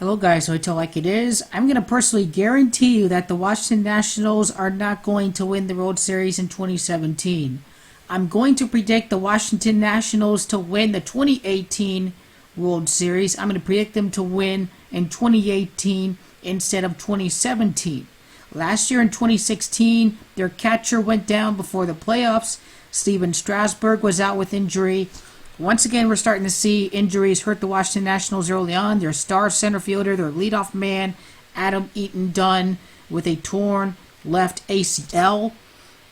Hello guys, so I tell like it is. I'm going to personally guarantee you that the Washington Nationals are not going to win the World Series in 2017. I'm going to predict the Washington Nationals to win the 2018 World Series. I'm going to predict them to win in 2018 instead of 2017. Last year in 2016, their catcher went down before the playoffs. Steven Strasburg was out with injury. Once again, we're starting to see injuries hurt the Washington Nationals early on. Their star center fielder, their leadoff man, Adam Eaton, done with a torn left ACL.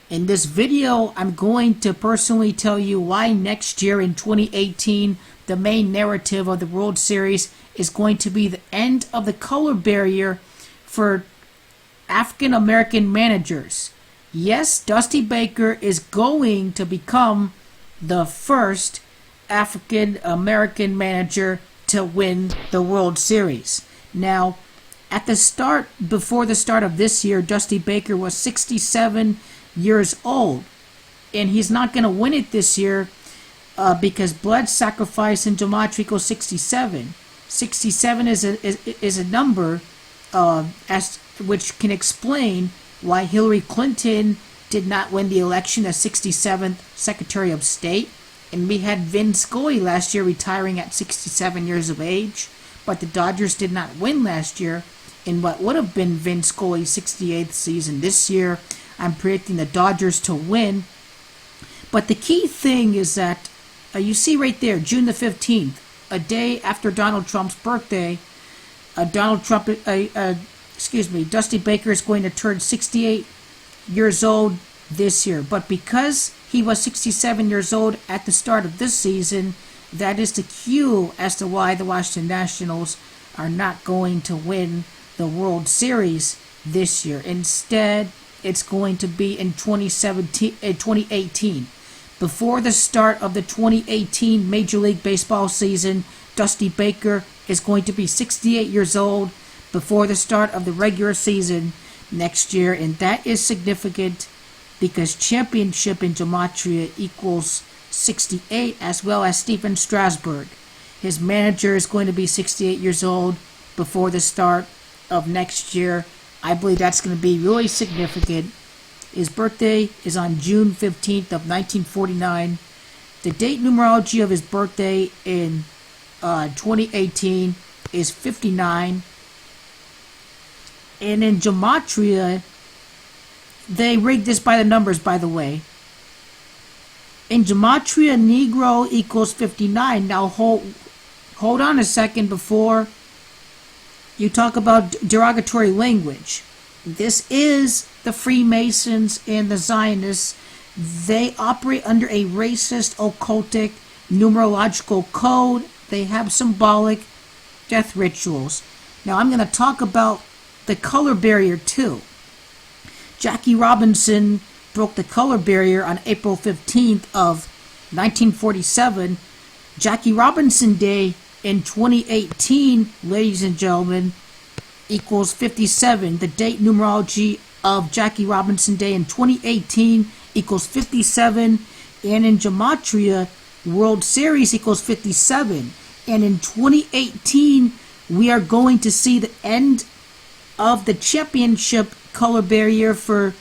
In this video, I'm going to personally tell you why next year in 2018, the main narrative of the World Series is going to be the end of the color barrier for African American managers. Yes, Dusty Baker is going to become the first African American manager to win the World Series. Now, before the start of this year, Dusty Baker was 67 years old, and he's not going to win it this year because blood sacrifice in gematria equals 67. 67 is a number which can explain why Hillary Clinton did not win the election as 67th Secretary of State. And we had Vin Scully last year retiring at 67 years of age, but the Dodgers did not win last year in what would have been Vin Scully's 68th season. This year, I'm predicting the Dodgers to win. But the key thing is that you see right there, June the 15th, a day after Donald Trump's birthday, Dusty Baker is going to turn 68 years old this year. But because he was 67 years old at the start of this season, that is the cue as to why the Washington Nationals are not going to win the World Series this year. Instead, it's going to be in 2018. Before the start of the 2018 Major League Baseball season, Dusty Baker is going to be 68 years old before the start of the regular season next year, and that is significant because championship in gematria equals 68, as well as Steven Strasburg. His manager is going to be 68 years old before the start of next year. I believe that's going to be really significant. His birthday is on June 15th of 1949. The date numerology of his birthday in 2018 is 59. And in gematria, they rigged this by the numbers, by the way. In gematria, Negro equals 59. Now, hold on a second before you talk about derogatory language. This is the Freemasons and the Zionists. They operate under a racist, occultic, numerological code. They have symbolic death rituals. Now, I'm going to talk about the color barrier, too. Jackie Robinson broke the color barrier on April 15th of 1947. Jackie Robinson Day in 2018, ladies and gentlemen, equals 57. The date numerology of Jackie Robinson Day in 2018 equals 57. And in gematria, World Series equals 57. And in 2018, we are going to see the end of the championship color barrier for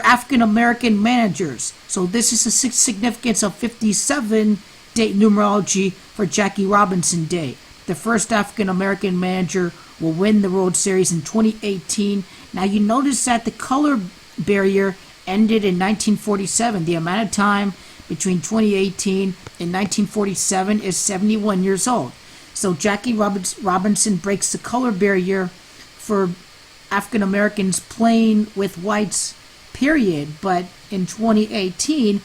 African American managers. So this is the significance of 57 date numerology for Jackie Robinson Day. The first African American manager will win the World Series in 2018. Now you notice that the color barrier ended in 1947. The amount of time between 2018 and 1947 is 71 years old. So Jackie Robinson breaks the color barrier for African Americans playing with whites, period. But in 2018,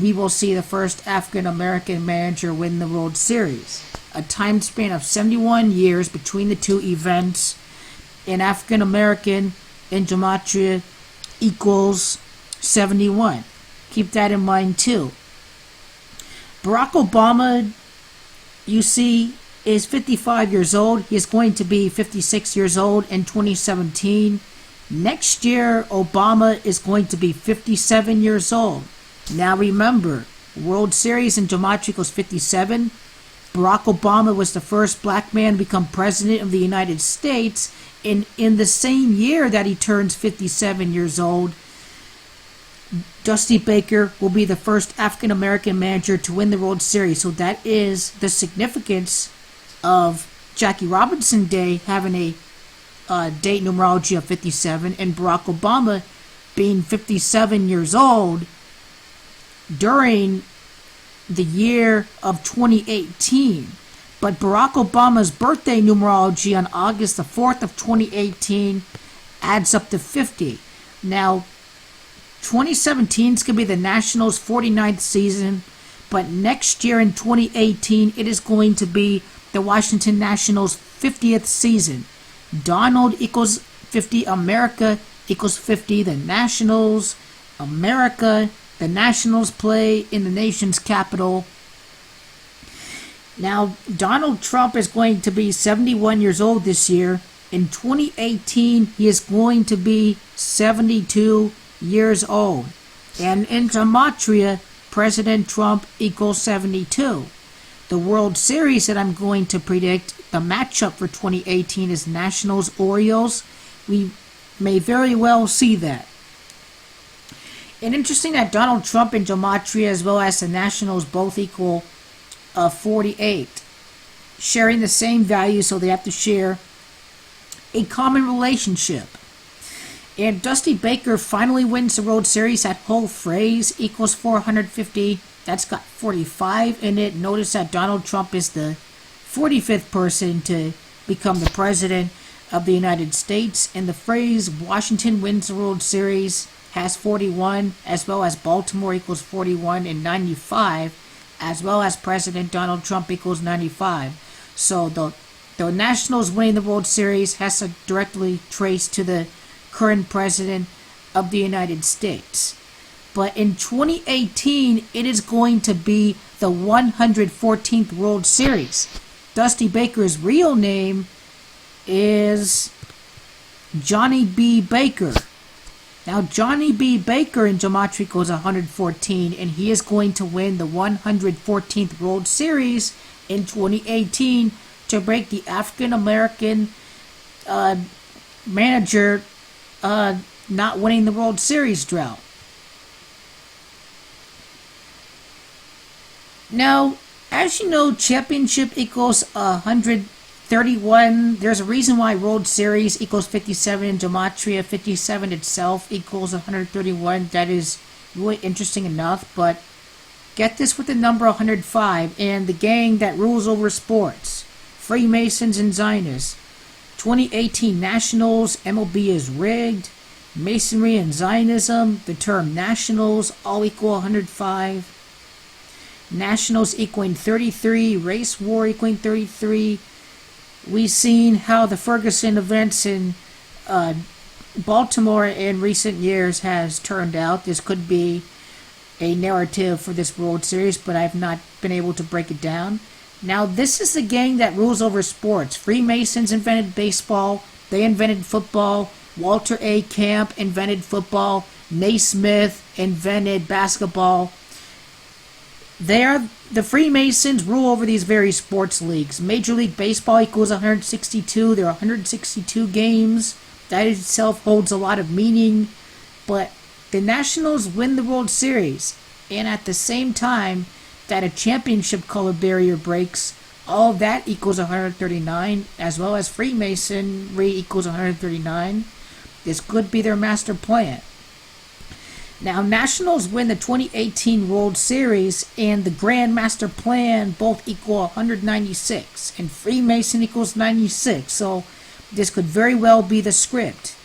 we will see the first African American manager win the World Series. A time span of 71 years between the two events. In African American in gematria equals 71. Keep that in mind too. Barack Obama, you see, is 55 years old. He is going to be 56 years old in 2017. Next year, Obama is going to be 57 years old. Now remember, World Series in gematria equals 57. Barack Obama was the first black man to become president of the United States. And in the same year that he turns 57 years old, Dusty Baker will be the first African American manager to win the World Series. So that is the significance of Jackie Robinson Day having a date numerology of 57, and Barack Obama being 57 years old during the year of 2018. But Barack Obama's birthday numerology on August the 4th of 2018 adds up to 50. Now, 2017 is going to be the Nationals' 49th season, but next year in 2018, it is going to be the Washington Nationals' 50th season. Donald equals 50, America equals 50, the Nationals, America, the Nationals play in the nation's capital. Now, Donald Trump is going to be 71 years old this year. In 2018, he is going to be 72 years old. And in Gematria, President Trump equals 72. The World Series that I'm going to predict, the matchup for 2018 is Nationals-Orioles. We may very well see that. And interesting that Donald Trump and Gematria as well as the Nationals both equal 48. Sharing the same value, so they have to share a common relationship. And Dusty Baker finally wins the World Series. That whole phrase equals 450. That's got 45 in it. Notice that Donald Trump is the 45th person to become the president of the United States. And the phrase Washington wins the World Series has 41, as well as Baltimore equals 41 and 95, as well as President Donald Trump equals 95. So the Nationals winning the World Series has to directly trace to the current president of the United States. But in 2018, it is going to be the 114th World Series. Dusty Baker's real name is Johnny B. Baker. Now, Johnny B. Baker in Gematria goes 114, and he is going to win the 114th World Series in 2018 to break the African American manager not winning the World Series drought. Now, as you know, championship equals 131. There's a reason why World Series equals 57 in Gematria. 57 itself equals 131. That is really interesting enough, but get this with the number 105 and the gang that rules over sports. Freemasons and Zionists. 2018 Nationals, MLB is rigged. Masonry and Zionism, the term Nationals, all equal 105. Nationals equaling 33, race war equaling 33. We've seen how the Ferguson events in Baltimore in recent years has turned out. This could be a narrative for this World Series, but I've not been able to break it down. Now, this is the gang that rules over sports. Freemasons invented baseball. They invented football. Walter A. Camp invented football. Naismith invented basketball. The Freemasons rule over these various sports leagues. Major League Baseball equals 162. There are 162 games. That itself holds a lot of meaning. But the Nationals win the World Series. And at the same time that a championship color barrier breaks, all of that equals 139, as well as Freemasonry equals 139. This could be their master plan. Now, Nationals win the 2018 World Series, and the Grand Master Plan both equal 196, and Freemason equals 96, so this could very well be the script.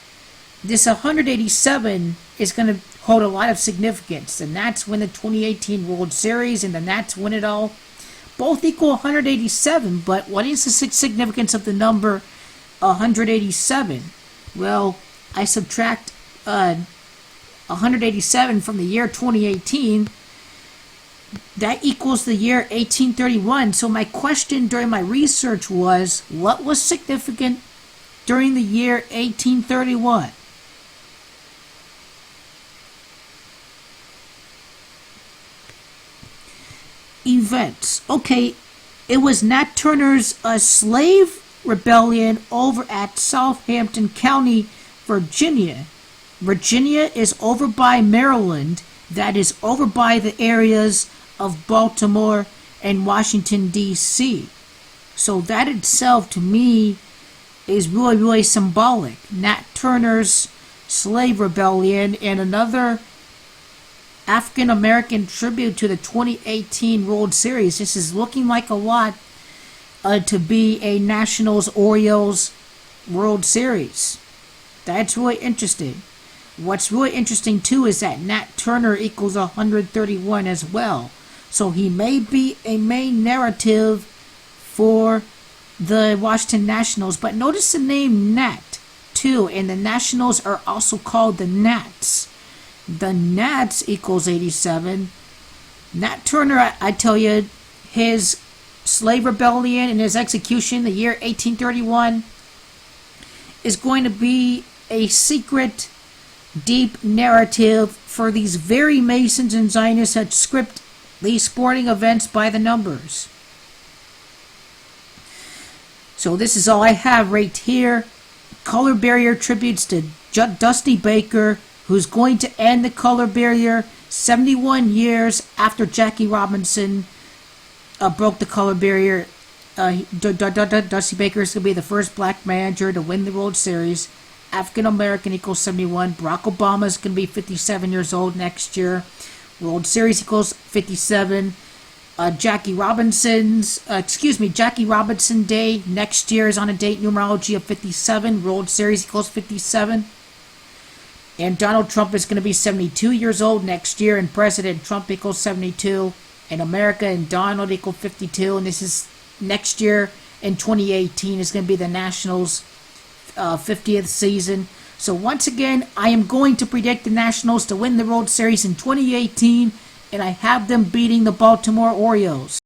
This 187 is going to hold a lot of significance. The Nats win the 2018 World Series, and the Nats win it all. Both equal 187, but what is the significance of the number 187? Well, I subtract 187 from the year 2018. That equals the year 1831. So my question during my research was, what was significant during the year 1831? Events. Okay, It was Nat Turner's slave rebellion over at Southampton County, Virginia. Virginia is over by Maryland. That is over by the areas of Baltimore and Washington, D.C. So that itself, to me, is really, really symbolic. Nat Turner's slave rebellion and another African American tribute to the 2018 World Series. This is looking like a lot to be a Nationals-Orioles World Series. That's really interesting. What's really interesting too is that Nat Turner equals 131 as well. So he may be a main narrative for the Washington Nationals. But notice the name Nat too, and the Nationals are also called the Nats. The Nats equals 87. Nat Turner, I tell you, his slave rebellion and his execution, the year 1831, is going to be a secret, deep narrative for these very Masons and Zionists that script these sporting events by the numbers. So this is all I have right here. Color barrier tributes to Dusty Baker, who's going to end the color barrier 71 years after Jackie Robinson broke the color barrier. Dusty Baker is going to be the first black manager to win the World Series. African American equals 71. Barack Obama is going to be 57 years old next year. World Series equals 57. Jackie Robinson Day next year is on a date numerology of 57. World Series equals 57. And Donald Trump is going to be 72 years old next year, and President Trump equals 72. And America and Donald equal 52. And this is next year in 2018 is going to be the Nationals' 50th season. So once again, I am going to predict the Nationals to win the World Series in 2018, and I have them beating the Baltimore Orioles.